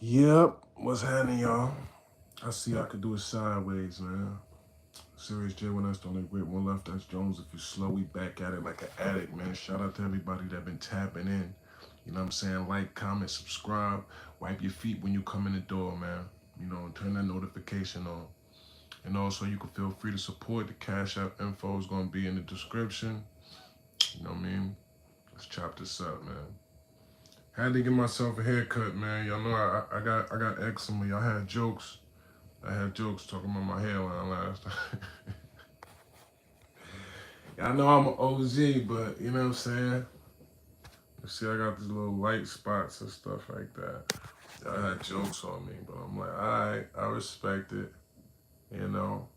Yep, what's happening, y'all? I see I could do it sideways, man. Serious J when that's the only great one left. That's Jones. If you're slow, we back at it like an addict, man. Shout out to everybody that been tapping in. You know what I'm saying? Like, comment, subscribe. Wipe your feet when you come in the door, man. You know, and turn that notification on. And also, you can feel free to support. The Cash App info is going to be in the description. You know what I mean? Let's chop this up, man. Had to get myself a haircut, man. Y'all know I got eczema. Y'all had jokes. I had jokes talking about my hairline last time. Y'all know I'm an OG, but you know what I'm saying? You see, I got these little light spots and stuff like that. Y'all had jokes on me, but I'm like, all right, I respect it, you know?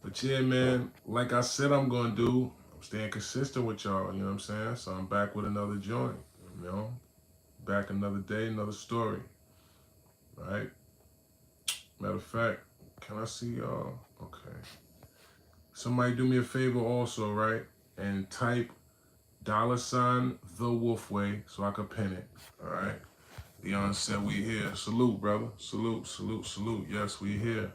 But yeah, man, like I said I'm gonna do, I'm staying consistent with y'all, you know what I'm saying? So I'm back with another joint, you know? Back another day, another story, right? Matter of fact, can I see y'all? Okay. Somebody do me a favor also, right? And type $ the Wolfway so I could pin it. All right. Leon said we here. Salute, brother. Salute, salute, salute. Yes, we here.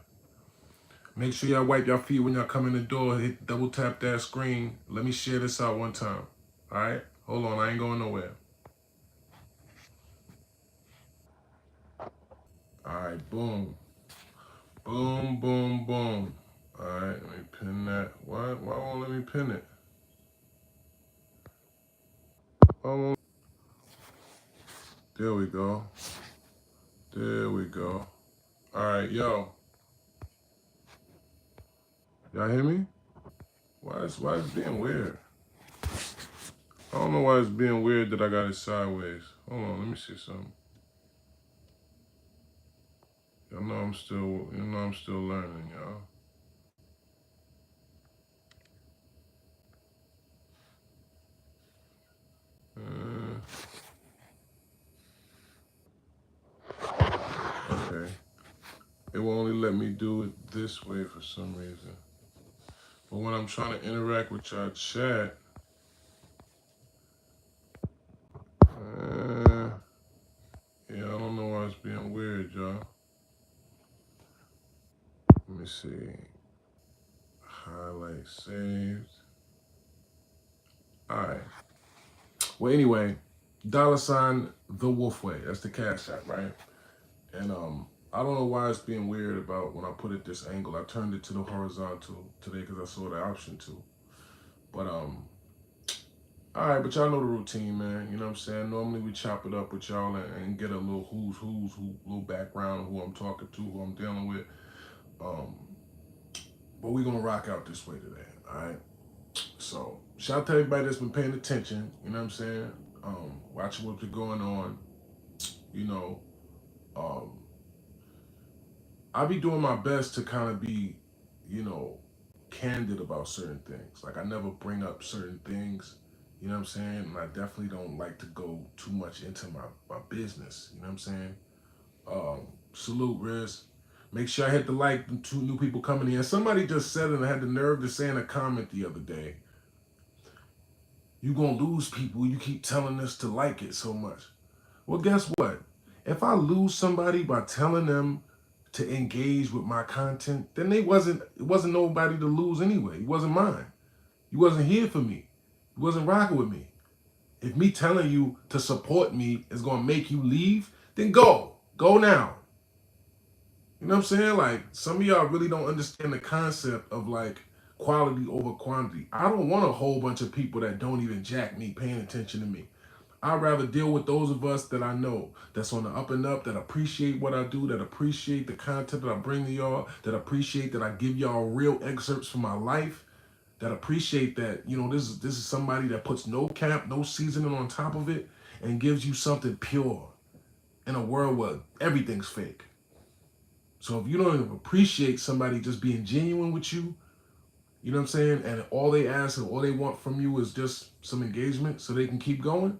Make sure y'all wipe your feet when y'all come in the door. Hit double tap that screen. Let me share this out one time. All right. Hold on. I ain't going nowhere. All right. Boom. Boom, boom, boom. All right. Let me pin that. Why won't let me pin it? Oh, there we go. There we go. All right, yo. Y'all hear me? Why is it being weird? I don't know why it's being weird that I got it sideways. Hold on, let me see something. Y'all know I'm still learning, y'all. Okay. It will only let me do it this way for some reason. But when I'm trying to interact with y'all chat, uh, yeah, I don't know why it's being weird, y'all. Let me see. Highlight saved. All right. Well, anyway, $the Wolfway. That's the cash app, right? And I don't know why it's being weird about when I put it this angle. I turned it to the horizontal today because I saw the option to. But all right, but y'all know the routine, man. You know what I'm saying? Normally we chop it up with y'all and get a little little background of who I'm talking to, who I'm dealing with. Um, but we're gonna rock out this way today, all right? So shout out to everybody that's been paying attention. You know what I'm saying? Watching what's been going on. You know, um, I be doing my best to kind of be, you know, candid about certain things. Like I never bring up certain things, you know what I'm saying? And I definitely don't like to go too much into my business, you know what I'm saying? Salute, Riz. Make sure I hit the like, the 2 new people coming in. Somebody just said it and I had the nerve to say in a comment the other day, you gonna lose people, you keep telling us to like it so much. Well, guess what? If I lose somebody by telling them to engage with my content, then it wasn't nobody to lose anyway. It wasn't mine. You wasn't here for me. You wasn't rocking with me. If me telling you to support me is gonna make you leave, then go. Go now. You know what I'm saying? Like some of y'all really don't understand the concept of like quality over quantity. I don't want a whole bunch of people that don't even jack me paying attention to me. I'd rather deal with those of us that I know that's on the up and up, that appreciate what I do, that appreciate the content that I bring to y'all, that appreciate that I give y'all real excerpts from my life, that appreciate that, you know, this is somebody that puts no cap, no seasoning on top of it, and gives you something pure in a world where everything's fake. So if you don't even appreciate somebody just being genuine with you, you know what I'm saying, and all they ask and all they want from you is just some engagement so they can keep going,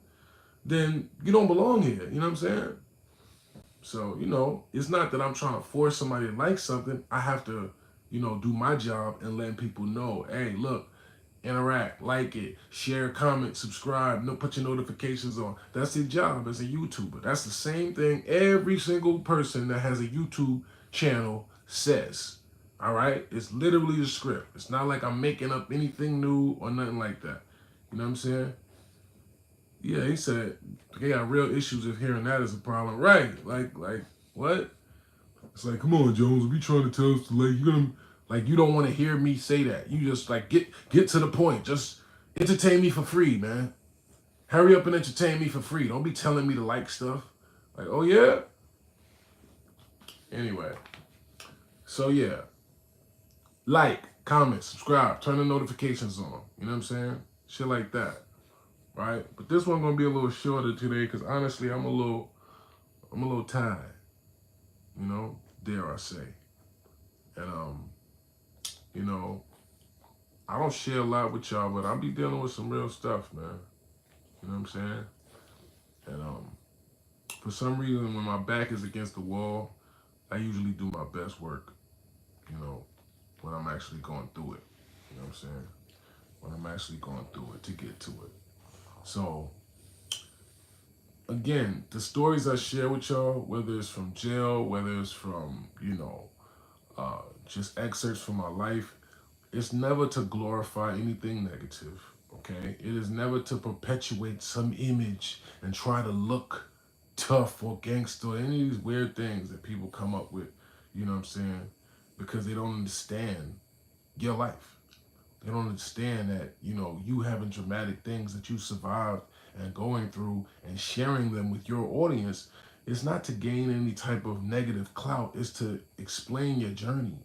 then you don't belong here. You know what I'm saying? So, you know, it's not that I'm trying to force somebody to like something. I have to, you know, do my job and letting people know, hey, look, interact, like it, share, comment, subscribe, put your notifications on. That's your job as a YouTuber. That's the same thing every single person that has a YouTube channel says. All right? It's literally the script. It's not like I'm making up anything new or nothing like that. You know what I'm saying? Yeah, he said they got real issues if hearing that is a problem. Right. Like what? It's like, come on, Jones, if you trying to tell us to you don't want to hear me say that. You just like get to the point. Just entertain me for free, man. Hurry up and entertain me for free. Don't be telling me to like stuff. Like, oh yeah? Anyway. So yeah. Like, comment, subscribe, turn the notifications on. You know what I'm saying? Shit like that. Right? But this one gonna be a little shorter today because honestly I'm a little tired. You know, dare I say. And you know, I don't share a lot with y'all, but I'll be dealing with some real stuff, man. You know what I'm saying? And for some reason, when my back is against the wall, I usually do my best work, you know, when I'm actually going through it. You know what I'm saying? When I'm actually going through it to get to it. So, again, the stories I share with y'all, whether it's from jail, whether it's from, you know, just excerpts from my life, it's never to glorify anything negative, okay? It is never to perpetuate some image and try to look tough or gangster, any of these weird things that people come up with, you know what I'm saying? Because they don't understand your life. They don't understand that, you know, you having dramatic things that you survived and going through and sharing them with your audience is not to gain any type of negative clout. It's to explain your journey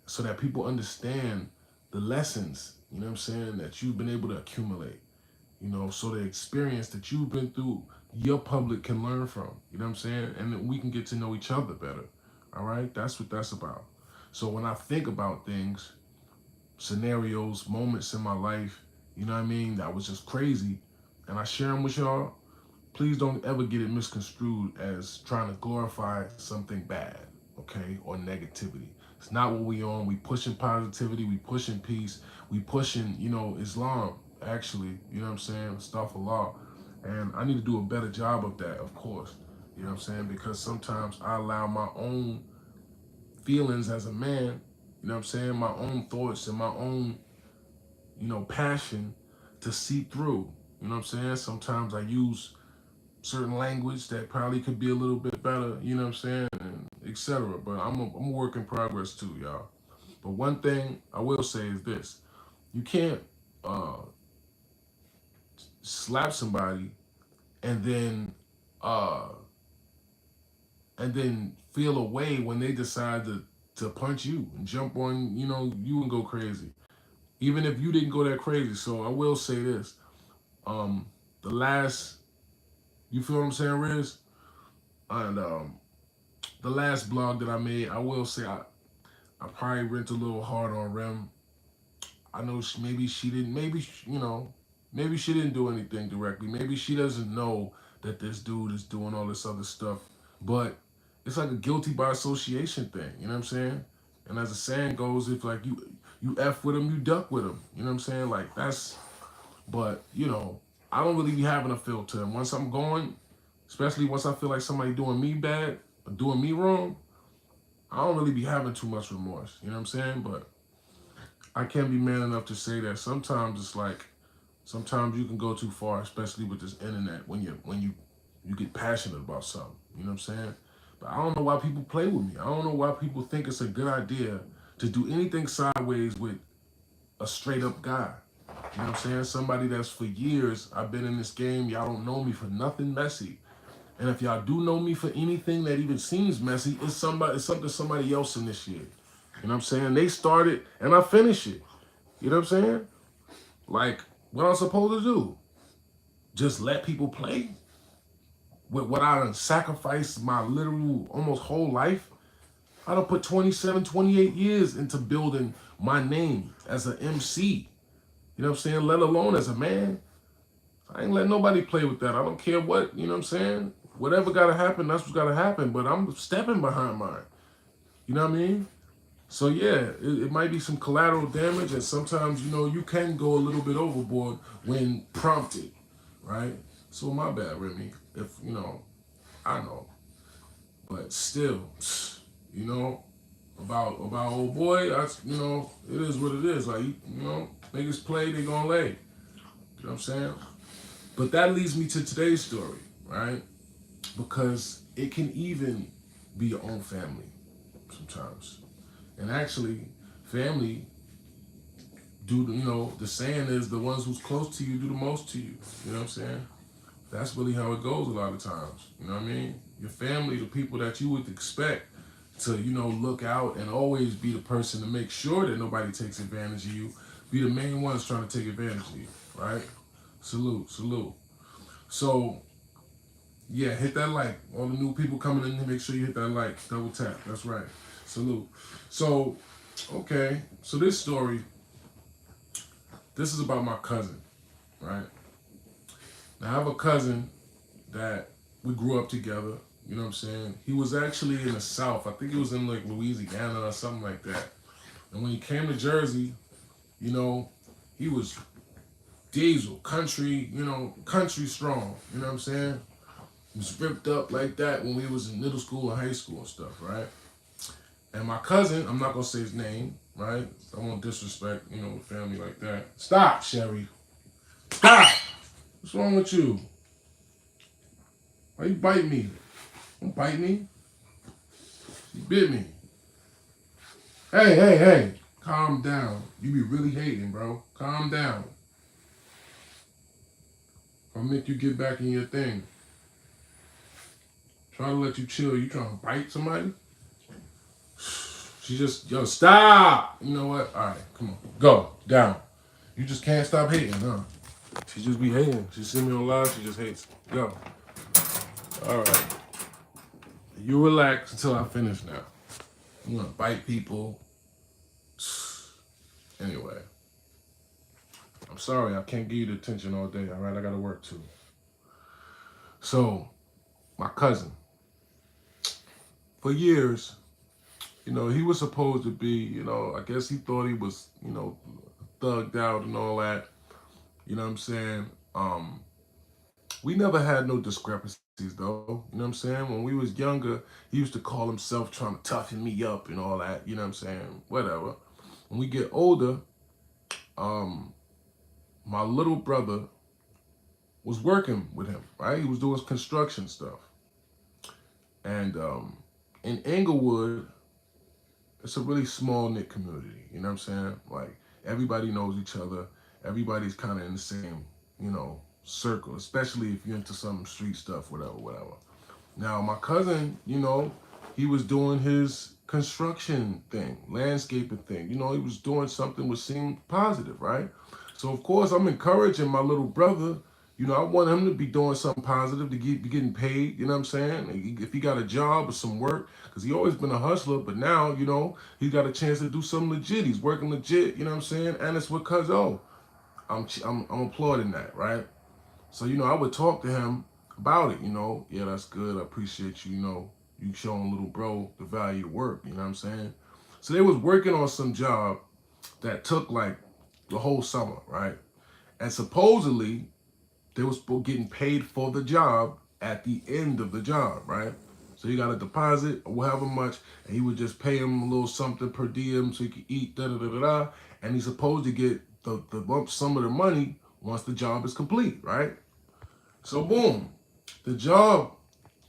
so that people understand the lessons, you know what I'm saying, that you've been able to accumulate, you know, so the experience that you've been through, your public can learn from, you know what I'm saying, and then we can get to know each other better, all right? That's what that's about. So when I think about things, scenarios, moments in my life, you know what I mean, that was just crazy, and I share them with y'all, please don't ever get it misconstrued as trying to glorify something bad, okay, or negativity. It's not what we on. We pushing positivity. We pushing peace. We pushing, you know, Islam, actually. You know what I'm saying? Astaghfirullah. And I need to do a better job of that, of course. You know what I'm saying? Because sometimes I allow my own feelings as a man, you know what I'm saying, my own thoughts and my own, you know, passion to see through. You know what I'm saying? Sometimes I use certain language that probably could be a little bit better, you know what I'm saying, and etc. But I'm a work in progress too, y'all. But one thing I will say is this: you can't slap somebody and uh, then feel a way when they decide to punch you and jump on, you know, you and go crazy, even if you didn't go that crazy. So I will say this: the last, you feel what I'm saying, Riz? And the last blog that I made, I will say I probably went a little hard on Rem. I know maybe she didn't, you know, maybe she didn't do anything directly. Maybe she doesn't know that this dude is doing all this other stuff. But it's like a guilty by association thing, you know what I'm saying? And as the saying goes, if like you F with him, you duck with him. You know what I'm saying? Like that's, but you know, I don't really be having a filter. And once I'm going, especially once I feel like somebody doing me bad or doing me wrong, I don't really be having too much remorse. You know what I'm saying? But I can't be man enough to say that sometimes it's like, sometimes you can go too far, especially with this internet, when you get passionate about something. You know what I'm saying? But I don't know why people play with me. I don't know why people think it's a good idea to do anything sideways with a straight up guy. You know what I'm saying? Somebody that's for years, I've been in this game, y'all don't know me for nothing messy. And if y'all do know me for anything that even seems messy, it's something somebody else initiated. You know what I'm saying? They started and I finish it. You know what I'm saying? Like, what I'm supposed to do? Just let people play? With what I done sacrificed my literal almost whole life? I done put 27, 28 years into building my name as an MC. You know what I'm saying? Let alone as a man. I ain't letting nobody play with that. I don't care what, you know what I'm saying? Whatever gotta happen, that's what's gotta happen. But I'm stepping behind mine. You know what I mean? So yeah, it might be some collateral damage, and sometimes you can go a little bit overboard when prompted, right? So my bad, Remy. If I know, but still, you know, about old boy, it is what it is. Like niggas play, they gonna lay. You know what I'm saying? But that leads me to today's story, right? Because it can even be your own family sometimes. And actually, family the saying is the ones who's close to you do the most to you. You know what I'm saying? That's really how it goes a lot of times. You know what I mean? Your family, the people that you would expect to, look out and always be the person to make sure that nobody takes advantage of you, be the main ones trying to take advantage of you, right? Salute, salute. So, yeah, hit that like. All the new people coming in, make sure you hit that like. Double tap. That's right. Salute. So, okay. So this is about my cousin, right? Now, I have a cousin that we grew up together. You know what I'm saying? He was actually in the South. I think he was in like Louisiana or something like that. And when he came to Jersey, he was diesel, country, country strong. You know what I'm saying? He was ripped up like that when we was in middle school and high school and stuff, right? And my cousin, I'm not gonna say his name, right? I won't disrespect, the family like that. Stop, Sherry. Stop! What's wrong with you? Why you bite me? Don't bite me. You bit me. Hey, hey, hey. Calm down. You be really hating, bro. Calm down. I'll make you get back in your thing. Try to let you chill. You trying to bite somebody? She just, yo, stop. You know what? All right, come on. Go. Down. You just can't stop hating, huh? She just be hating. She see me on live, she just hates. Go. All right. You relax until I finish now. I'm gonna bite people. Anyway. I'm sorry, I can't give you the attention all day, all right? I gotta work too. So, my cousin, for years, he was supposed to be, I guess he thought he was, thugged out and all that. You know what I'm saying? We never had no discrepancies though. You know what I'm saying? When we was younger, he used to call himself trying to toughen me up and all that. You know what I'm saying? Whatever. When we get older, my little brother was working with him, right? He was doing construction stuff. And in Inglewood, it's a really small knit community. You know what I'm saying? Like everybody knows each other. Everybody's kind of in the same, circle, especially if you're into some street stuff, whatever, whatever. Now, my cousin, he was doing his construction thing, landscaping thing. He was doing something which seemed positive, right? So, of course, I'm encouraging my little brother. I want him to be doing something positive, to be getting paid, you know what I'm saying? If he got a job or some work, because he always been a hustler, but now, he got a chance to do something legit. He's working legit, you know what I'm saying? And it's with Cuz O. I'm applauding that, right? So, I would talk to him about it, yeah, that's good. I appreciate you, you showing little bro the value of work, you know what I'm saying? So they was working on some job that took like the whole summer, right? And supposedly they was getting paid for the job at the end of the job, right? So he got a deposit or however much, and he would just pay him a little something per diem so he could eat, da da da da da. And he's supposed to get the lump sum of the money once the job is complete, right? So boom, the job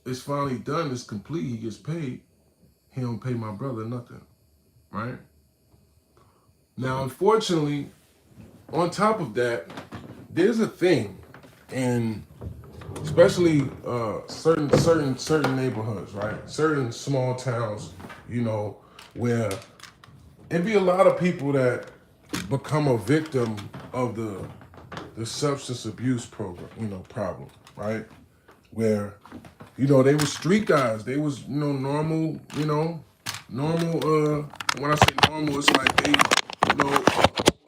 is finally done, it's complete, he gets paid. He don't pay my brother nothing, right? Now, unfortunately, on top of that, there's a thing, and especially certain neighborhoods, right? Certain small towns, where it be a lot of people that become a victim of the substance abuse problem, right? Where, they were street guys. They was, normal, normal, when I say normal, it's like they,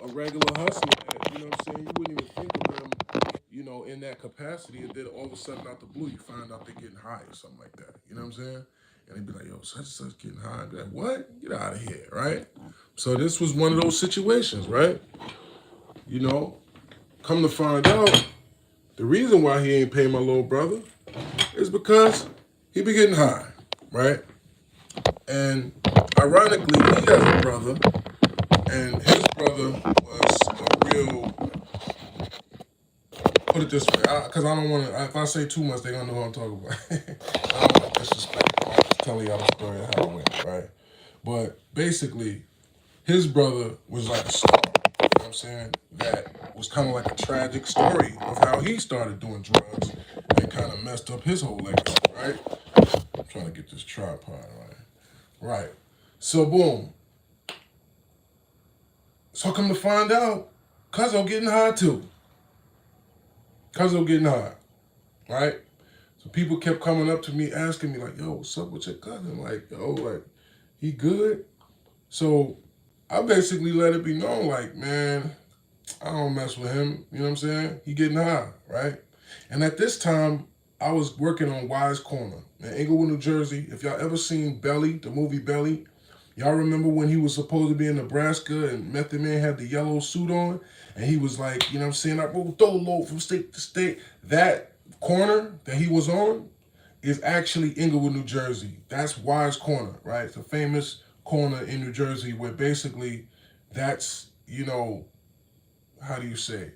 a regular hustler that, you know what I'm saying? You wouldn't even think of them, in that capacity, and then all of a sudden out the blue, you find out they're getting high or something like that. You know what I'm saying? And they'd be like, yo, such and such getting high. I'd be like, what? Get out of here, right? So this was one of those situations, right? You know, come to find out, the reason why he ain't pay my little brother is because he be getting high, right? And ironically, he has a brother, and his brother was a real, put it this way, because I don't want to, if I say too much, they're going to know what I'm talking about. I don't want to disrespect. I'm just telling y'all the story of how it went, right? But basically, his brother was like a star, you know what I'm saying? That was kind of like a tragic story of how he started doing drugs and kind of messed up his whole legacy, right? I'm trying to get this tripod, right? Right. So, boom. So come to find out, Cuzzo getting high too. Cuzzo getting high, right? So people kept coming up to me asking me like, yo, what's up with your cousin? Like, yo, like, he good? So I basically let it be known, like, man, I don't mess with him. You know what I'm saying? He getting high, right? And at this time, I was working on Wise Corner in Englewood, New Jersey. If y'all ever seen Belly, the movie Belly, y'all remember when he was supposed to be in Nebraska and Method Man had the yellow suit on and he was like, you know what I'm saying, I will throw low from state to state. That corner that he was on is actually Englewood, New Jersey. That's Wise Corner, right? It's a famous corner in New Jersey where basically that's, you know, how do you say,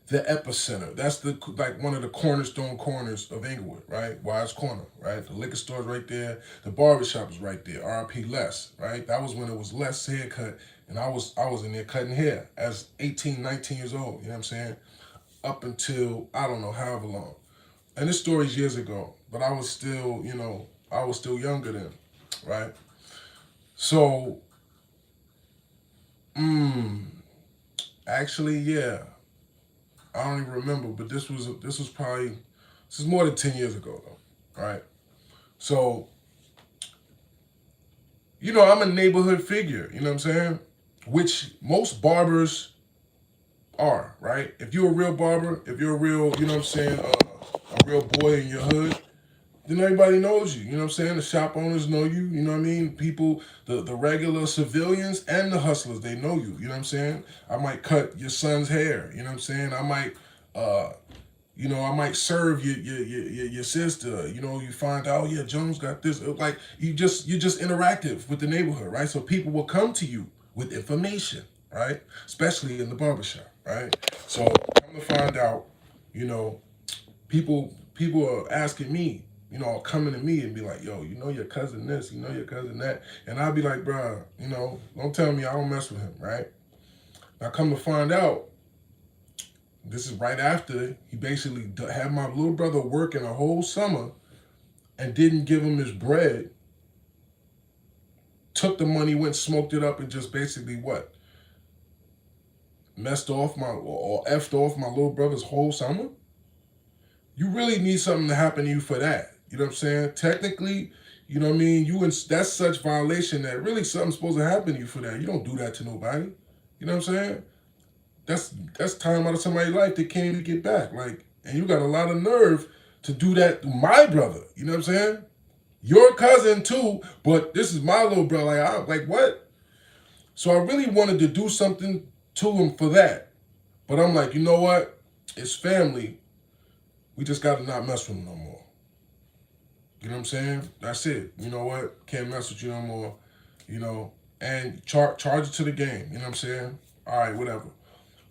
the epicenter. That's the like one of the cornerstone corners of Englewood, right? Wise Corner, right? The liquor store's right there. The barbershop is right there. R.I.P. Les, right? That was when it was Les haircut, and I was in there cutting hair as 18, 19 years old. You know what I'm saying? Up until I don't know however long. And this story's years ago, but I was still, you know, I was still younger then, right? So, actually, yeah. I don't even remember, but this was probably this is more than 10 years ago though, right? So, you know, I'm a neighborhood figure, you know what I'm saying? Which most barbers are, right? If you're a real barber, if you're a real, you know what I'm saying, a real boy in your hood, then everybody knows you. You know what I'm saying? The shop owners know you. You know what I mean? People, the regular civilians and the hustlers, they know you. You know what I'm saying? I might cut your son's hair. You know what I'm saying? I might, I might serve your sister. You know, you find out, yeah, Jones got this. Like you're just interactive with the neighborhood, right? So people will come to you with information, right? Especially in the barbershop, right? So come to find out, you know, people are asking me, you know, coming to me and be like, yo, you know your cousin this, you know your cousin that. And I'll be like, bruh, you know, don't tell me I don't mess with him, right? Now come to find out, this is right after he basically had my little brother working a whole summer and didn't give him his bread, took the money, went smoked it up and just basically what? Messed off or effed off my little brother's whole summer? You really need something to happen to you for that. You know what I'm saying? Technically, you know what I mean? That's such violation that really something's supposed to happen to you for that. You don't do that to nobody. You know what I'm saying? That's time out of somebody's life they can't even get back. Like, and you got a lot of nerve to do that to my brother. You know what I'm saying? Your cousin too, but this is my little brother. Like what? So I really wanted to do something to him for that. But I'm like, you know what? It's family. We just got to not mess with him no more. You know what I'm saying? That's it. You know what? Can't mess with you no more. You know, and charge it to the game. You know what I'm saying? All right, whatever.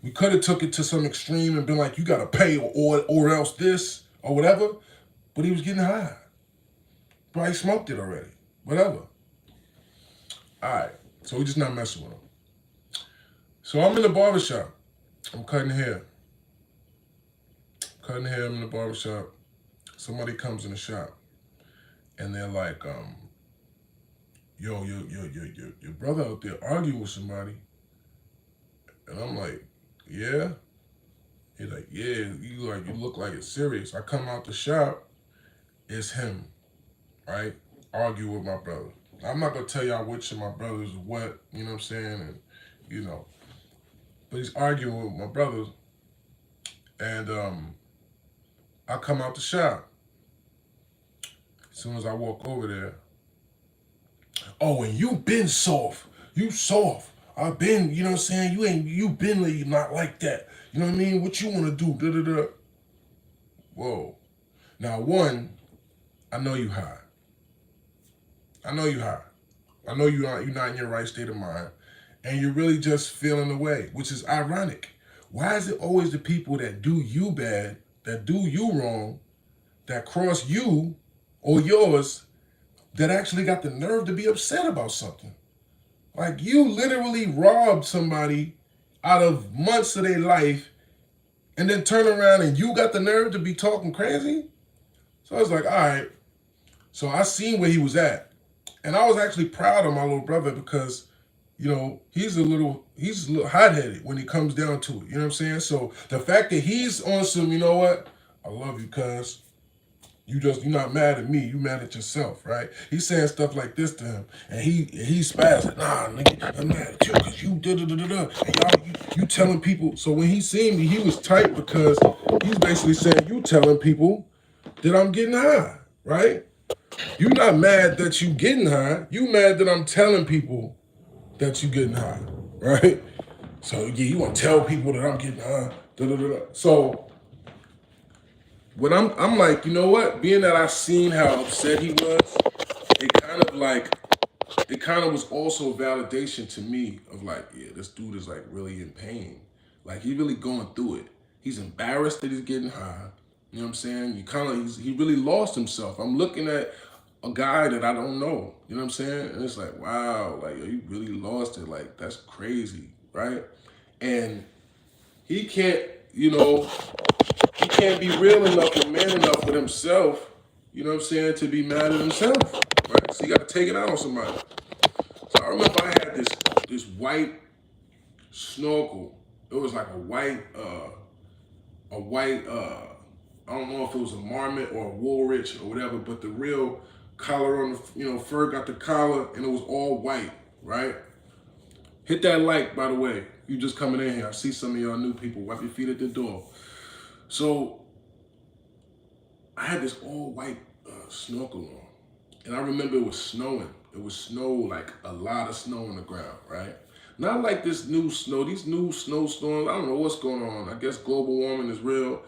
We could have took it to some extreme and been like, you gotta pay or else this or whatever. But he was getting high. Probably smoked it already. Whatever. All right. So we just not messing with him. So I'm in the barbershop. I'm cutting hair. I'm in the barbershop. Somebody comes in the shop and they're like, yo, your brother out there arguing with somebody. And I'm like, yeah. He's like, yeah, you look like it's serious. I come out the shop, it's him, right? Argue with my brother. I'm not gonna tell y'all which of my brothers are what, you know what I'm saying? And you know. But he's arguing with my brothers. And I come out the shop. As soon as I walk over there, Oh, and you been soft. You soft. I've been, you know what I'm saying? You been not like that. You know what I mean? What you want to do? Da da da. Whoa. Now, one, I know you high. I know you high. I know you're not in your right state of mind, and you're really just feeling away, which is ironic. Why is it always the people that do you bad, that do you wrong, that cross you or yours, that actually got the nerve to be upset about something? Like, you literally robbed somebody out of months of their life, and then turn around and you got the nerve to be talking crazy? So I was like, all right. So I seen where he was at. And I was actually proud of my little brother because, you know, he's a little hot-headed when it comes down to it. You know what I'm saying? So the fact that he's on some, you know what? I love you, cuz. You're not mad at me, you mad at yourself, right? He's saying stuff like this to him, and he's spazzing. Nah, nigga, I'm mad at you because you da da da da da. And you telling people. So when he seen me, he was tight because he's basically saying, you telling people that I'm getting high, right? You not mad that you getting high. You mad that I'm telling people that you getting high, right? So yeah, you want to tell people that I'm getting high. Da, da, da, da. So when I'm like, you know what? Being that I seen how upset he was, it kind of was also validation to me of like, yeah, this dude is like really in pain. Like, he really going through it. He's embarrassed that he's getting high. You know what I'm saying? He really lost himself. I'm looking at a guy that I don't know. You know what I'm saying? And it's like, wow, like, yo, you really lost it. Like, that's crazy, right? And he can't, you know, he can't be real enough and man enough with himself, you know what I'm saying, to be mad at himself, right? So you got to take it out on somebody. So I remember I had this white snorkel. It was like a white, I don't know if it was a marmot or a Woolrich or whatever, but the real collar on the, you know, fur got the collar and it was all white, right? Hit that like, by the way. You just coming in here. I see some of y'all new people. Wipe your feet at the door. So I had this all white snorkel on. And I remember it was snowing. It was snow, like a lot of snow on the ground, right? Not like this new snow, these new snowstorms. I don't know what's going on. I guess global warming is real.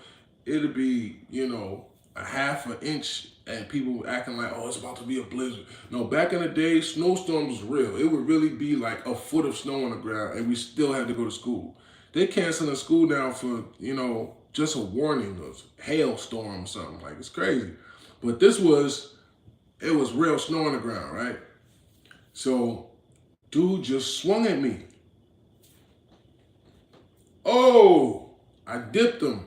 It'd be, you know, a half an inch and people acting like, oh, it's about to be a blizzard. No, back in the day, snowstorms was real. It would really be like a foot of snow on the ground and we still had to go to school. They canceling school now for, you know, just a warning of hailstorm or something. Like, it's crazy. But it was real snow on the ground, right? So, dude just swung at me. Oh, I dipped him.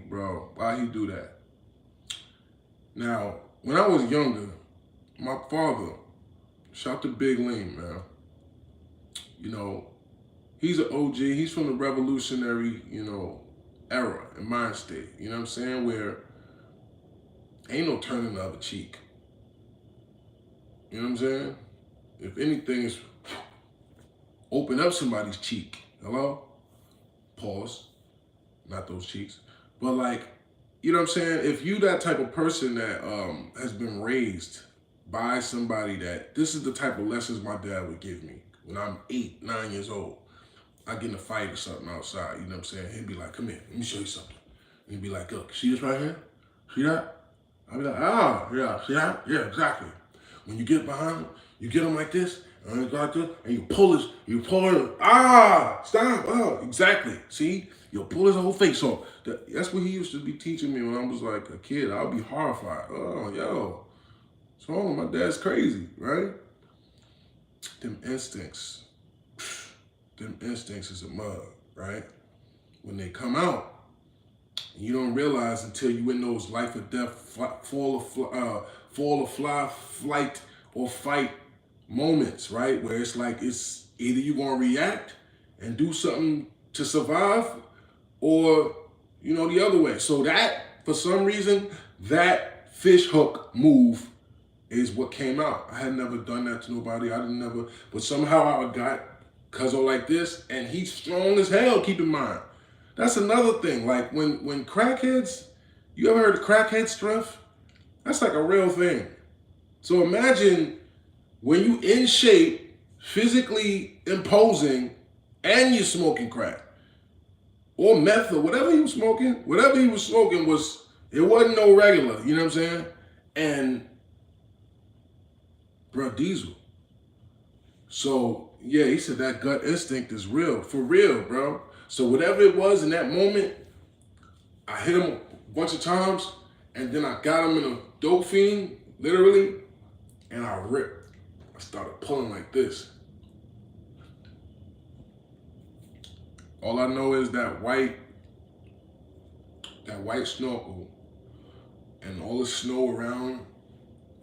Bro, why he do that? Now, when I was younger, my father, shout to Big Lean, man. You know, he's an OG. He's from the revolutionary, you know, era in mind state. You know what I'm saying? Where ain't no turning the other cheek. You know what I'm saying? If anything, it's open up somebody's cheek. Hello? Pause. Not those cheeks. But like, you know what I'm saying? If you that type of person that has been raised by somebody that, this is the type of lessons my dad would give me when I'm 8, 9 years old. I get in a fight or something outside, you know what I'm saying? He'd be like, come here, let me show you something. And he'd be like, look, see this right here? See that? I'd be like, ah, yeah, see that? Yeah, exactly. When you get behind him, you get him like this, and you go like this, and you pull it, stop, oh, exactly. See? You'll pull his whole face off. That's what he used to be teaching me when I was like a kid. I'll be horrified. Oh, yo, what's wrong? My dad's crazy, right? Them instincts is a mug, right? When they come out, you don't realize until you in those life or death, fall or fly, flight or fight moments, right? Where it's like, it's either you gonna react and do something to survive, or, you know, the other way. So that, for some reason, that fish hook move is what came out. I had never done that to nobody. But somehow I got Cuzzo like this, and he's strong as hell, keep in mind. That's another thing. Like, when crackheads, you ever heard of crackhead strength? That's like a real thing. So imagine when you in shape, physically imposing, and you're smoking crack or meth or whatever he was smoking, it wasn't no regular, you know what I'm saying? And bro, Diesel. So yeah, he said that gut instinct is real, for real, bro. So whatever it was in that moment, I hit him a bunch of times, and then I got him in a dope fiend, literally, and I ripped. I started pulling like this. All I know is that white snorkel and all the snow around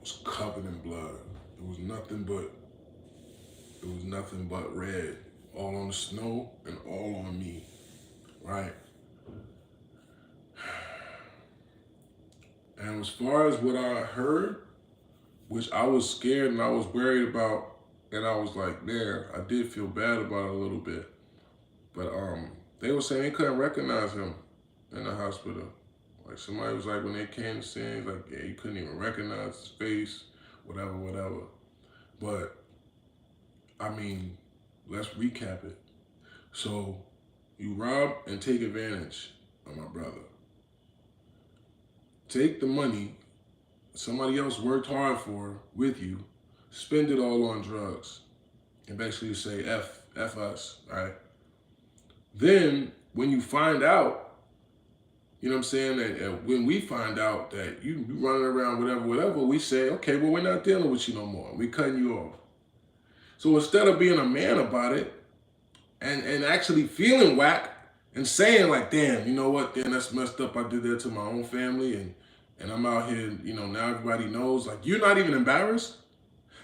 was covered in blood. It was nothing but red, all on the snow and all on me, right? And as far as what I heard, which I was scared and I was worried about, and I was like, man, I did feel bad about it a little bit. But they were saying they couldn't recognize him in the hospital. Like somebody was like, when they came to see him, like, yeah, you couldn't even recognize his face, whatever. But I mean, let's recap it. So you rob and take advantage of my brother. Take the money somebody else worked hard for with you, spend it all on drugs, and basically say F us, right? Then when you find out, you know what I'm saying, that when we find out that you running around whatever, we say, okay, well, we're not dealing with you no more. We're cutting you off. So instead of being a man about it and actually feeling whack and saying like, damn, you know what, damn, that's messed up. I did that to my own family and I'm out here, you know, now everybody knows. Like, you're not even embarrassed.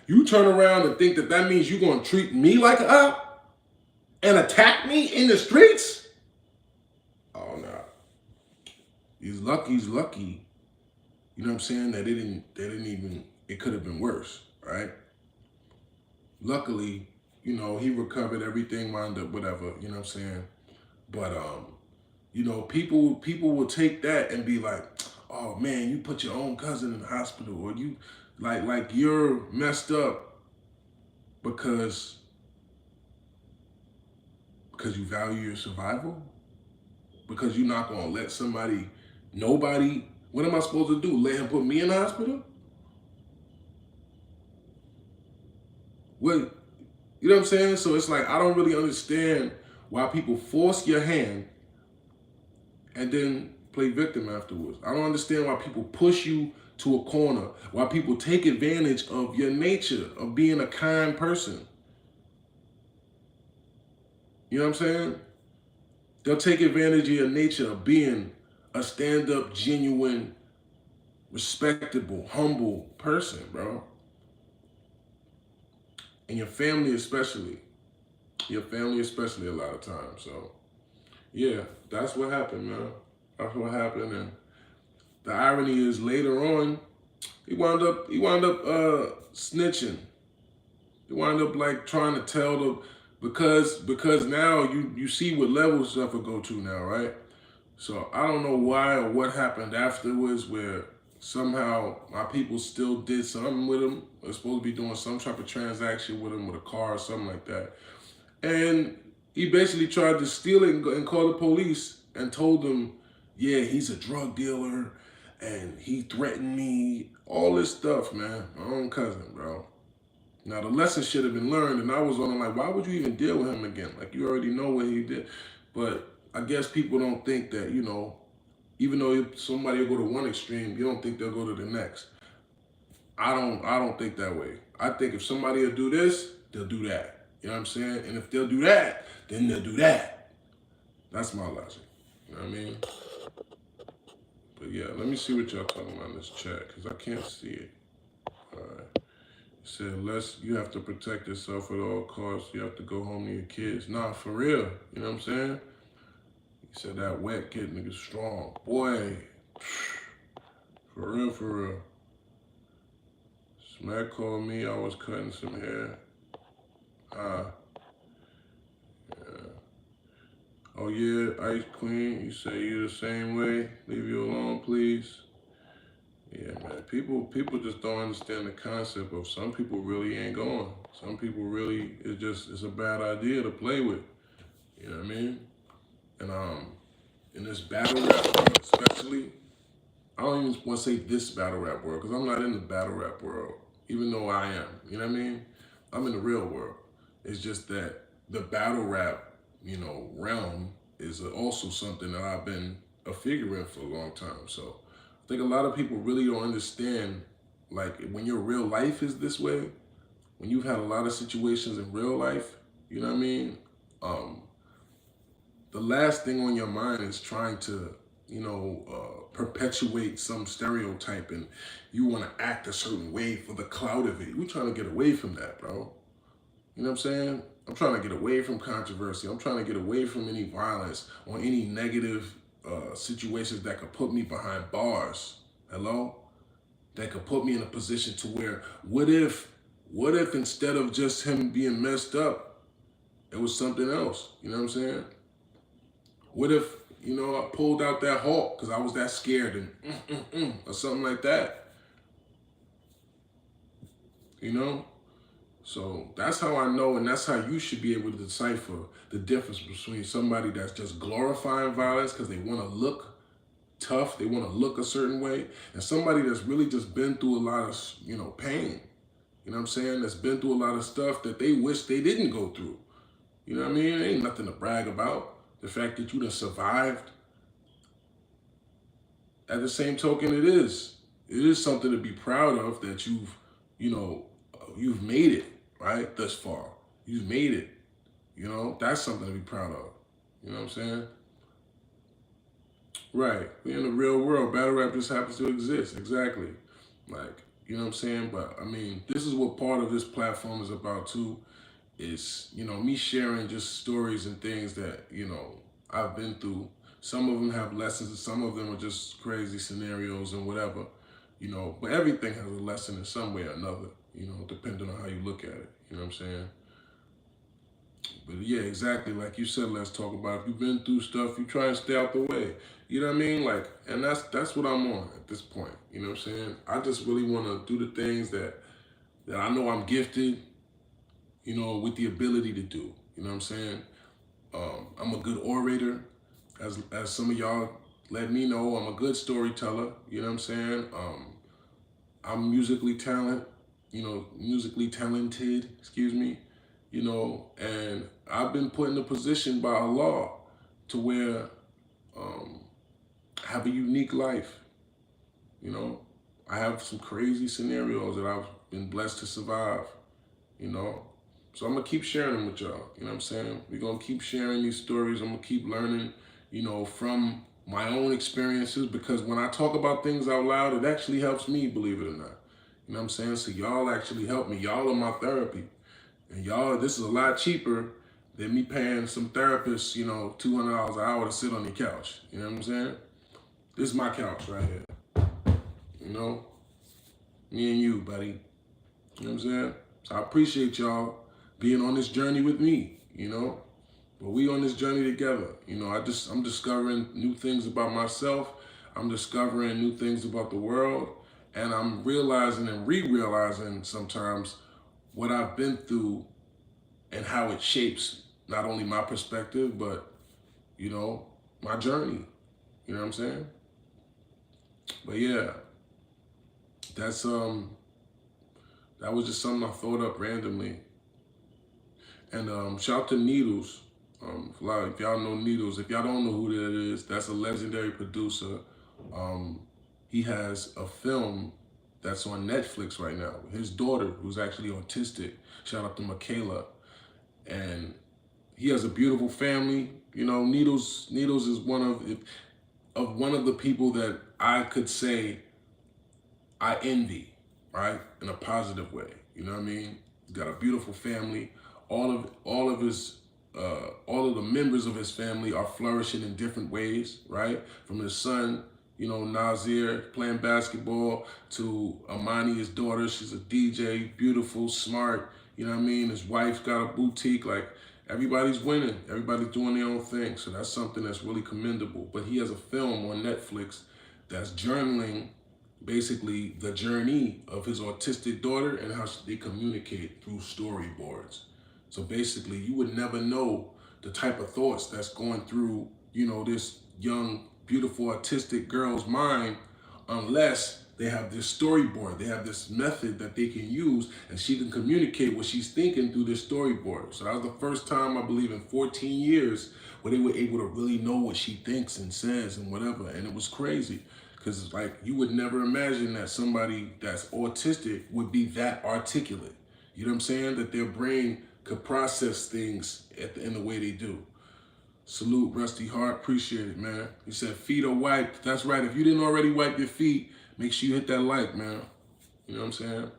You turn around and think that that means you're going to treat me like a and attack me in the streets? Oh, no. He's lucky. You know what I'm saying? That it could have been worse, right? Luckily, you know, he recovered everything, wound up, whatever, you know what I'm saying? But, you know, people will take that and be like, oh man, you put your own cousin in the hospital, or you, like you're messed up because you value your survival? Because you're not gonna let nobody, what am I supposed to do? Let him put me in the hospital? What, you know what I'm saying? So it's like, I don't really understand why people force your hand and then play victim afterwards. I don't understand why people push you to a corner, why people take advantage of your nature of being a kind person. You know what I'm saying? They'll take advantage of your nature of being a stand-up, genuine, respectable, humble person, bro. And your family especially. Your family especially a lot of times. So, yeah, that's what happened, man. That's what happened. And the irony is later on, he wound up snitching. He wound up like trying to tell the, because now you see what level stuff will go to now, right? So I don't know why or what happened afterwards where somehow my people still did something with him. They're supposed to be doing some type of transaction with him with a car or something like that. And he basically tried to steal it and call the police and told them, yeah, he's a drug dealer and he threatened me. All this stuff, man. My own cousin, bro. Now, the lesson should have been learned, and I was on like, why would you even deal with him again? Like, you already know what he did. But I guess people don't think that, you know, even though somebody will go to one extreme, you don't think they'll go to the next. I don't think that way. I think if somebody will do this, they'll do that. You know what I'm saying? And if they'll do that, then they'll do that. That's my logic. You know what I mean? But yeah, let me see what y'all talking about in this chat, because I can't see it. All right. It said, unless you have to protect yourself at all costs, you have to go home to your kids. Nah, for real. You know what I'm saying? He said that wet kid nigga strong. Boy, for real. Smack called me, I was cutting some hair. Yeah. Oh yeah, Ice Queen, you say you the same way? Leave you alone, please? Yeah, man. man. People just don't understand the concept of some people really ain't going. Some people really it's a bad idea to play with. You know what I mean? And in this battle rap world, especially, I don't even want to say this battle rap world because I'm not in the battle rap world, even though I am. You know what I mean? I'm in the real world. It's just that the battle rap, realm is also something that I've been a figure in for a long time. So I think a lot of people really don't understand, like when your real life is this way, when you've had a lot of situations in real life, you know what I mean? Um, the last thing on your mind is trying to, perpetuate some stereotype and you want to act a certain way for the clout of it. We're trying to get away from that, bro. You know what I'm saying? I'm trying to get away from controversy. I'm trying to get away from any violence or any negative situations that could put me behind bars. Hello? That could put me in a position to where, what if instead of just him being messed up, it was something else? You know what I'm saying? What if, I pulled out that Hulk because I was that scared and or something like that, you know? So that's how I know, and that's how you should be able to decipher the difference between somebody that's just glorifying violence because they want to look tough, they want to look a certain way, and somebody that's really just been through a lot of, pain. You know what I'm saying? That's been through a lot of stuff that they wish they didn't go through. You know what I mean? It ain't nothing to brag about. The fact that you done survived. At the same token, it is. It is something to be proud of that you've made it, right? Thus far. You've made it. That's something to be proud of. You know what I'm saying? Right. We're in the real world. Battle rap just happens to exist. Exactly. Like, you know what I'm saying? But I mean, this is what part of this platform is about too, is, me sharing just stories and things that, I've been through. Some of them have lessons and some of them are just crazy scenarios and whatever, but everything has a lesson in some way or another, depending on how you look at it. You know what I'm saying? But yeah, exactly. Like you said, let's talk about it. If you've been through stuff, you try and stay out the way. You know what I mean? Like, and that's what I'm on at this point. You know what I'm saying? I just really want to do the things that I know I'm gifted, with the ability to do. You know what I'm saying? I'm a good orator, as some of y'all let me know. I'm a good storyteller. You know what I'm saying? I'm musically talented. Excuse me. And I've been put in a position by Allah to where I have a unique life. I have some crazy scenarios that I've been blessed to survive. So I'm gonna keep sharing them with y'all. You know what I'm saying? We're gonna keep sharing these stories. I'm gonna keep learning, from my own experiences, because when I talk about things out loud, it actually helps me, believe it or not. You know what I'm saying? So y'all actually help me. Y'all are my therapy. And y'all, this is a lot cheaper than me paying some therapists, $200 an hour to sit on your couch. You know what I'm saying? This is my couch right here. Me and you, buddy. You know what I'm saying? So I appreciate y'all being on this journey with me, But we on this journey together. I'm discovering new things about myself. I'm discovering new things about the world. And I'm realizing and re-realizing sometimes what I've been through and how it shapes not only my perspective, but, my journey. You know what I'm saying? But yeah, that was just something I thought up randomly. And shout out to Needles. If y'all know Needles, if y'all don't know who that is, that's a legendary producer. He has a film that's on Netflix right now. His daughter, who's actually autistic, shout out to Michaela. And he has a beautiful family. Needles is one of the people that I could say I envy, right? In a positive way. You know what I mean? He's got a beautiful family. All of the members of his family are flourishing in different ways, right? From his son, Nazir, playing basketball, to Amani, his daughter. She's a DJ, beautiful, smart. You know what I mean? His wife's got a boutique. Like, everybody's winning. Everybody's doing their own thing. So that's something that's really commendable. But he has a film on Netflix that's journaling basically the journey of his autistic daughter and how they communicate through storyboards. So basically, you would never know the type of thoughts that's going through, this young, beautiful, autistic girl's mind unless they have this storyboard. They have this method that they can use, and she can communicate what she's thinking through this storyboard. So that was the first time, I believe, in 14 years where they were able to really know what she thinks and says and whatever. And it was crazy. Because it's like, you would never imagine that somebody that's autistic would be that articulate. You know what I'm saying? That their brain could process things in the way they do. Salute, Rusty Hart. Appreciate it, man. He said, feet are wiped. That's right. If you didn't already wipe your feet, make sure you hit that like, man. You know what I'm saying?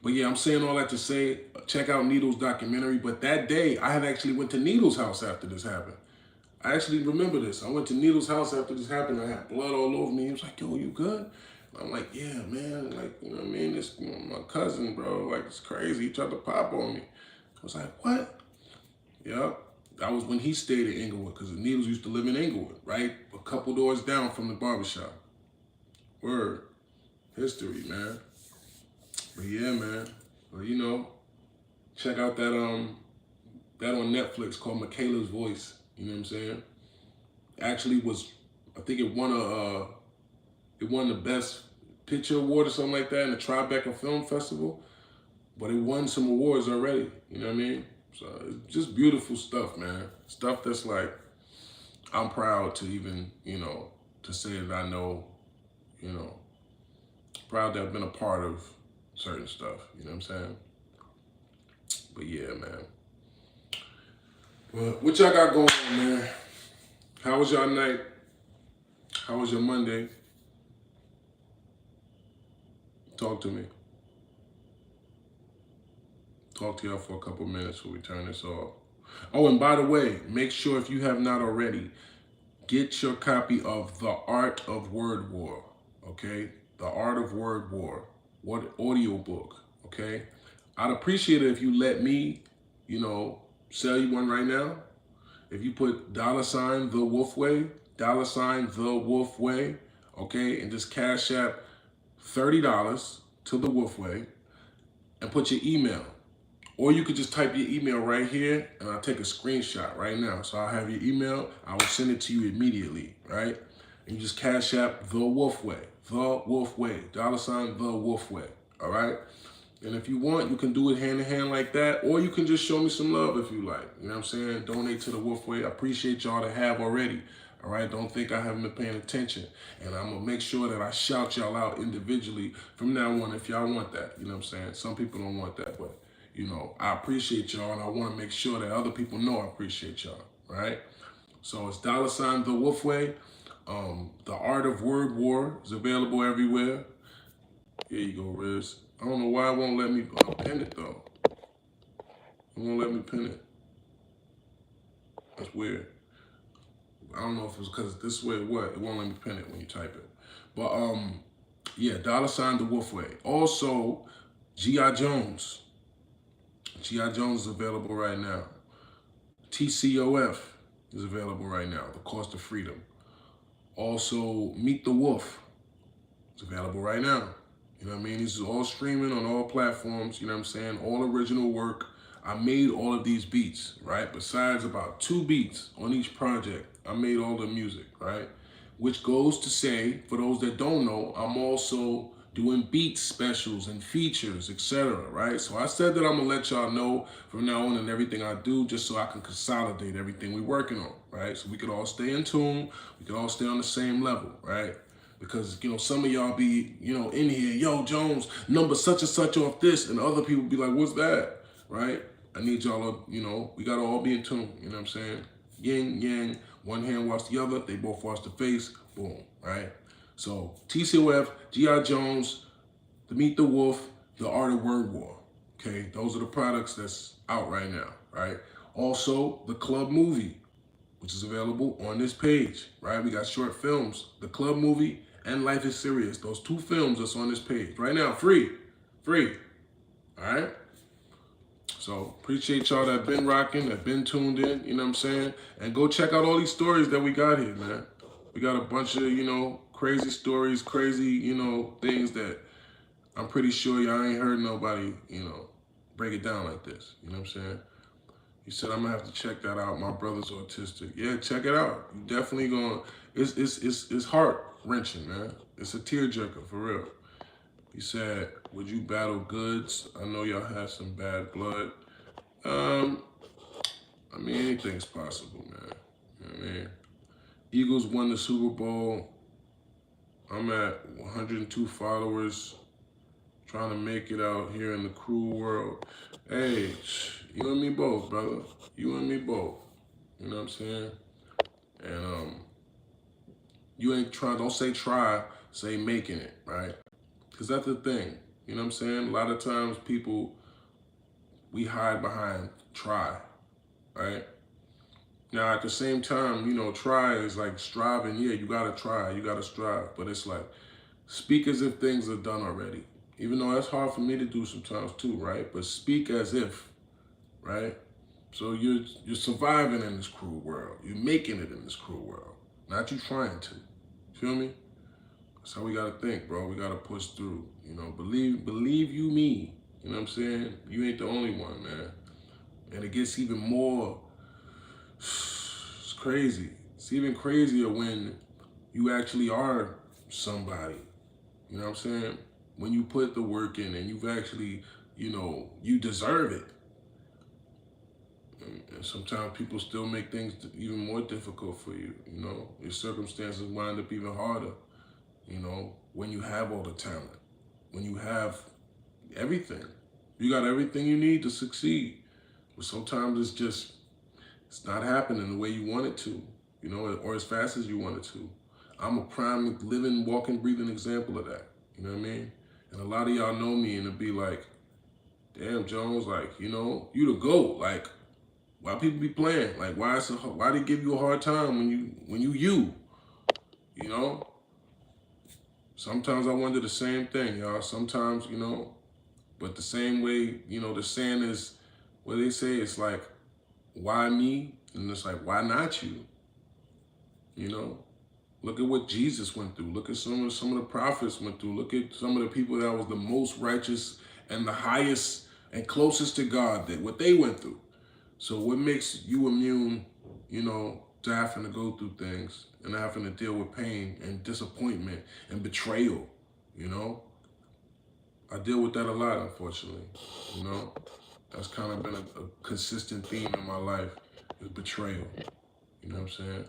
But yeah, I'm saying all that to say, check out Needle's documentary. But that day, I had actually went to Needle's house after this happened. I actually remember this. I went to Needle's house after this happened. I had blood all over me. He was like, yo, you good? I'm like, yeah, man. Like, you know what I mean? This, my cousin, bro. Like, it's crazy. He tried to pop on me. I was like, what? Yeah. That was when he stayed in Inglewood, because the Needles used to live in Inglewood, right? A couple doors down from the barbershop. Word. History, man. But yeah, man. Well, check out that on Netflix called Michaela's Voice. You know what I'm saying? Actually I think it won the best picture award or something like that in the Tribeca Film Festival. But it won some awards already. You know what I mean? So it's just beautiful stuff, man. Stuff that's like, I'm proud to even, to say that I know, proud to have been a part of certain stuff. You know what I'm saying? But yeah, man. Well, what y'all got going on, man? How was y'all night? How was your Monday? Talk to me. Talk to y'all for a couple minutes before we turn this off. Oh, and by the way, make sure if you have not already, get your copy of The Art of Word War, okay? The Art of Word War, what audiobook, okay? I'd appreciate it if you let me, sell you one right now. If you put $the Wolfway, $the Wolfway, okay, and just cash app $30 to the Wolfway and put your email. Or you could just type your email right here and I'll take a screenshot right now. So I'll have your email, I will send it to you immediately, right? And you just cash app the Wolfway, $the Wolfway, $the Wolfway, all right? And if you want, you can do it hand in hand like that, or you can just show me some love if you like. You know what I'm saying? Donate to the Wolfway. I appreciate y'all that have already. All right? Don't think I haven't been paying attention. And I'm going to make sure that I shout y'all out individually from now on if y'all want that. You know what I'm saying? Some people don't want that, but, I appreciate y'all, and I want to make sure that other people know I appreciate y'all. Right? So it's $the Wolfway. The Art of Word War is available everywhere. Here you go, Riz. I don't know why it won't let me pin it, though. It won't let me pin it. That's weird. I don't know if it's because this way it won't let me pin it when you type it. But, yeah, $the Wolfway. Also, G.I. Jones. G.I. Jones is available right now. TCOF is available right now, The Cost of Freedom. Also, Meet the Wolf is available right now. You know what I mean? This is all streaming on all platforms, you know what I'm saying? All original work. I made all of these beats, right? Besides about 2 beats on each project, I made all the music, right? Which goes to say, for those that don't know, I'm also doing beat specials and features, etc., right? So I said that I'm gonna let y'all know from now on and everything I do, just so I can consolidate everything we're working on, right? So we can all stay in tune, we can all stay on the same level, right? Because, some of y'all be, in here, yo, Jones, number such and such off this, and other people be like, what's that, right? I need y'all to, we gotta all be in tune, you know what I'm saying? Yin, yang, one hand wash the other, they both wash the face, boom, right? So, TCOF, G.I. Jones, The Meet the Wolf, The Art of Word War, okay? Those are the products that's out right now, right? Also, the Club Movie, which is available on this page, right? We got short films, the Club Movie, and Life is Serious. Those 2 films that's on this page right now, free, all right? So appreciate y'all that been rocking, that been tuned in, you know what I'm saying? And go check out all these stories that we got here, man. We got a bunch of, crazy stories, crazy, you know, things that I'm pretty sure y'all ain't heard nobody, you know, break it down like this. You know what I'm saying? He said, I'm gonna have to check that out. My brother's autistic. Yeah, check it out. You definitely gonna, it's heart wrenching, man. It's a tearjerker, for real. He said, would you battle goods? I know y'all had some bad blood. I mean, anything's possible, man. You know what I mean? Eagles won the Super Bowl. I'm at 102 followers, trying to make it out here in the cruel world. Hey, you and me both, brother. You and me both. You know what I'm saying? And you ain't trying, don't say try, say making it, right? Because that's the thing. You know what I'm saying? A lot of times people, we hide behind try, right? Now, at the same time, you know, try is like striving. Yeah, you gotta try, you gotta strive. But it's like, speak as if things are done already. Even though that's hard for me to do sometimes too, right? But speak as if, right? So you're surviving in this cruel world. You're making it in this cruel world. Not you trying to. Feel me? That's how we gotta think, bro. We gotta push through. You know, believe you me. You know what I'm saying? You ain't the only one, man. And it gets even more, it's crazy. It's even crazier when you actually are somebody. You know what I'm saying? When you put the work in and you've actually, you know, you deserve it. And sometimes people still make things even more difficult for you. You know, your circumstances wind up even harder. You know, when you have all the talent, when you have everything, you got everything you need to succeed. But sometimes it's not happening the way you want it to, you know, or as fast as you want it to. I'm a prime living, walking, breathing example of that. You know what I mean? And a lot of y'all know me and it'll be like, damn, Jones, like, you know, you the GOAT. Like, why people be playing? Like, why they give you a hard time when you know? Sometimes I wonder the same thing, y'all. Sometimes, you know, but the same way, you know, the saying is, what they say, it's like, why me? And it's like, why not you? You know? Look at what Jesus went through. Look at some of the prophets went through. Look at some of the people that was the most righteous and the highest and closest to God, that what they went through. So what makes you immune, you know, to having to go through things and having to deal with pain and disappointment and betrayal, you know? I deal with that a lot, unfortunately, you know? That's kind of been a consistent theme in my life, is betrayal. You know what I'm saying?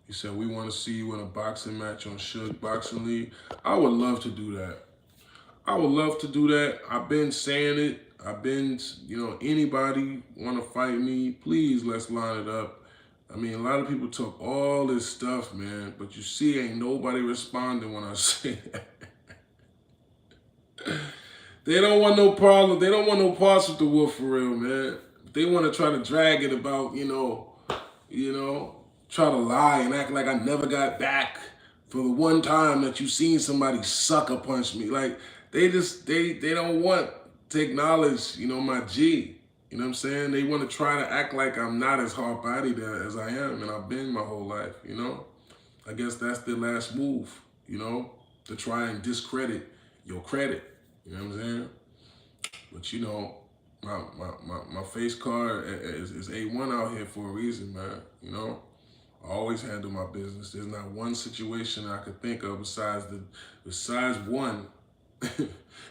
He said, we want to see you in a boxing match on Suge Boxing League. I would love to do that. I would love to do that. I've been saying it. I've been, you know, anybody want to fight me, please, let's line it up. I mean, a lot of people talk all this stuff, man, but you see, ain't nobody responding when I say that. They don't want no problem. They don't want no parts with the wolf for real, man. They want to try to drag it about, you know, try to lie and act like I never got back for the one time that you seen somebody sucker punch me. Like, they don't want to acknowledge, you know, my G. You know what I'm saying? They want to try to act like I'm not as hard-bodied as I am, and I've been my whole life, you know? I guess that's their last move, you know, to try and discredit your credit. You know what I'm saying? But you know, my face card is A1 out here for a reason, man. You know? I always handle my business. There's not one situation I could think of besides one.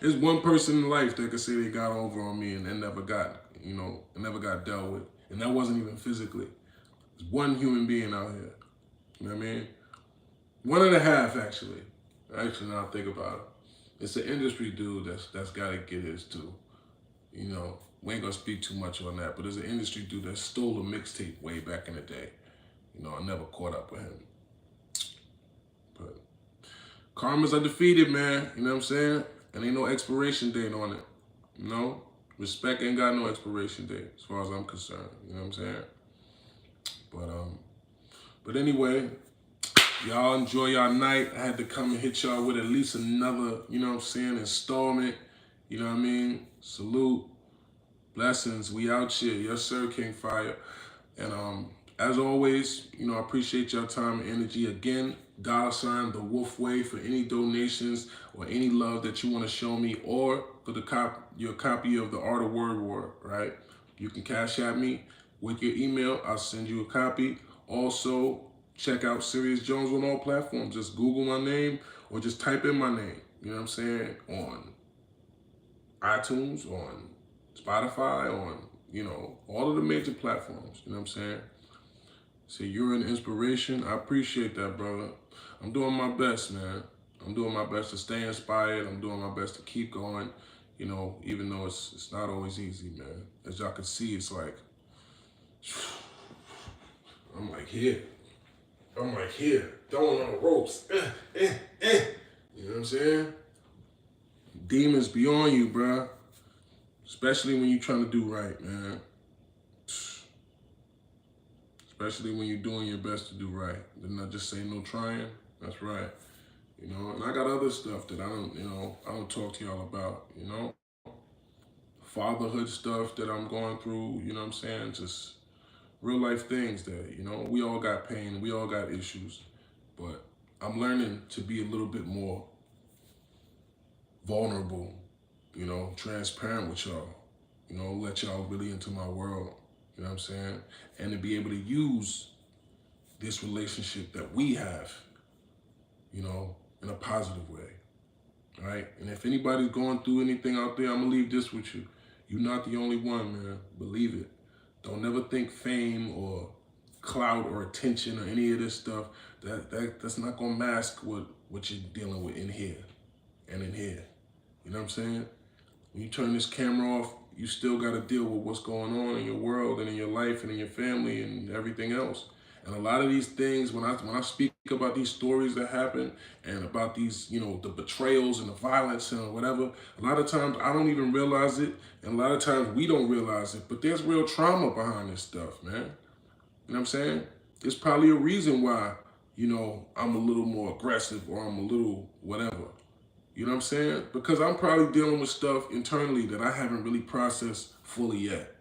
There's one person in life that could say they got over on me and never got, you know, never got dealt with. And that wasn't even physically. There's one human being out here. You know what I mean? One and a half, actually. Actually, now I think about it. It's an industry dude that's got to get his too. You know, we ain't gonna speak too much on that, but there's an industry dude that stole a mixtape way back in the day. You know, I never caught up with him. But karma's undefeated, man. You know what I'm saying? And ain't no expiration date on it. You know? Respect ain't got no expiration date as far as I'm concerned. You know what I'm saying? But anyway, y'all enjoy y'all night. I had to come and hit y'all with at least another, you know what I'm saying, installment. You know what I mean? Salute. Blessings. We out here. Yes, sir, King Fire. And As always, you know, I appreciate your time and energy. Again, $ the Wolfway for any donations or any love that you want to show me, or for your copy of the Art of Word War, right? You can cash at me with your email. I'll send you a copy. Also, check out Serius Jones on all platforms. Just Google my name or just type in my name, you know what I'm saying, on iTunes, on Spotify, on, you know, all of the major platforms, you know what I'm saying? So you're an inspiration. I appreciate that, brother. I'm doing my best, man. I'm doing my best to stay inspired. I'm doing my best to keep going, you know, even though it's not always easy, man. As y'all can see, it's like, I'm like here. I'm like here, throwing on the ropes. You know what I'm saying? Demons be on you, bruh. Especially when you're trying to do right, man. Especially when you're doing your best to do right. Didn't I just say no trying? That's right. You know, and I got other stuff that I don't talk to y'all about, you know? Fatherhood stuff that I'm going through, you know what I'm saying? Just real life things that, you know, we all got pain, we all got issues, but I'm learning to be a little bit more vulnerable, you know, transparent with y'all, you know, let y'all really into my world, you know what I'm saying? And to be able to use this relationship that we have, you know, in a positive way, right? And if anybody's going through anything out there, I'm gonna leave this with you. You're not the only one, man. Believe it. Don't never think fame or clout or attention or any of this stuff, that's not gonna mask what you're dealing with in here and in here. You know what I'm saying? When you turn this camera off, you still got to deal with what's going on in your world and in your life and in your family and everything else. And a lot of these things, when I speak about these stories that happen and about these, you know, the betrayals and the violence and whatever, a lot of times I don't even realize it, and a lot of times we don't realize it. But there's real trauma behind this stuff, man. You know what I'm saying? There's probably a reason why, you know, I'm a little more aggressive or I'm a little whatever. You know what I'm saying? Because I'm probably dealing with stuff internally that I haven't really processed fully yet.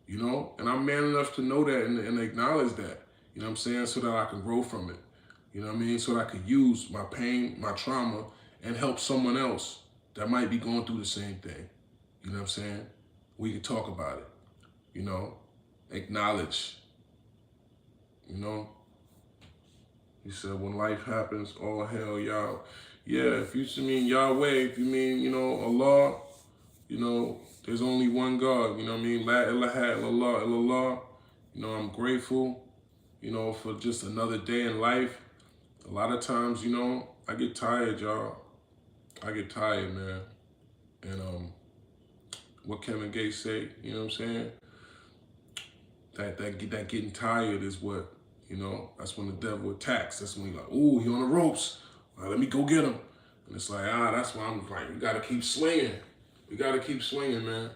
You know? And I'm man enough to know that and acknowledge that. You know what I'm saying? So that I can grow from it. You know what I mean? So that I can use my pain, my trauma, and help someone else that might be going through the same thing. You know what I'm saying? We can talk about it. You know? Acknowledge. You know? He said, when life happens, all hell, y'all. Yeah, if you mean Yahweh, if you mean, you know, Allah, you know, there's only one God, you know what I mean? La ilaha illallah, illallah. You know, I'm grateful, you know, for just another day in life. A lot of times, you know, I get tired, y'all. I get tired, man. And what Kevin Gates say, you know what I'm saying? That getting tired is what, you know, that's when the devil attacks. That's when he's like, ooh, he on the ropes. Well, let me go get him. And it's like, that's why I'm like, we got to keep swinging. We got to keep swinging, man.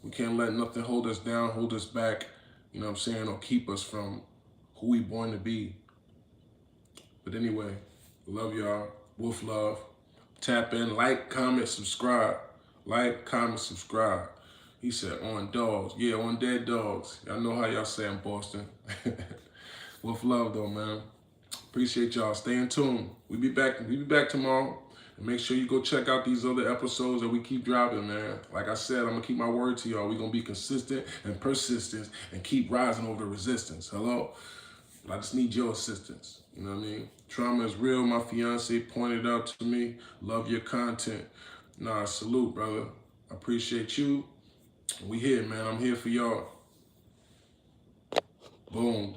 We can't let nothing hold us down, hold us back, you know what I'm saying, or keep us from who we born to be. But anyway, love y'all. Wolf love. Tap in, like, comment, subscribe. Like, comment, subscribe. He said, on dogs. Yeah, on dead dogs. Y'all know how y'all say in Boston. Wolf love, though, man. Appreciate y'all. Stay in tune. We be back tomorrow. And make sure you go check out these other episodes that we keep dropping, man. Like I said, I'm going to keep my word to y'all. We're going to be consistent and persistent and keep rising over the resistance. Hello? I just need your assistance. You know what I mean? Trauma is real. My fiance pointed out to me. Love your content. Nah, salute, brother. I appreciate you. We here, man. I'm here for y'all. Boom.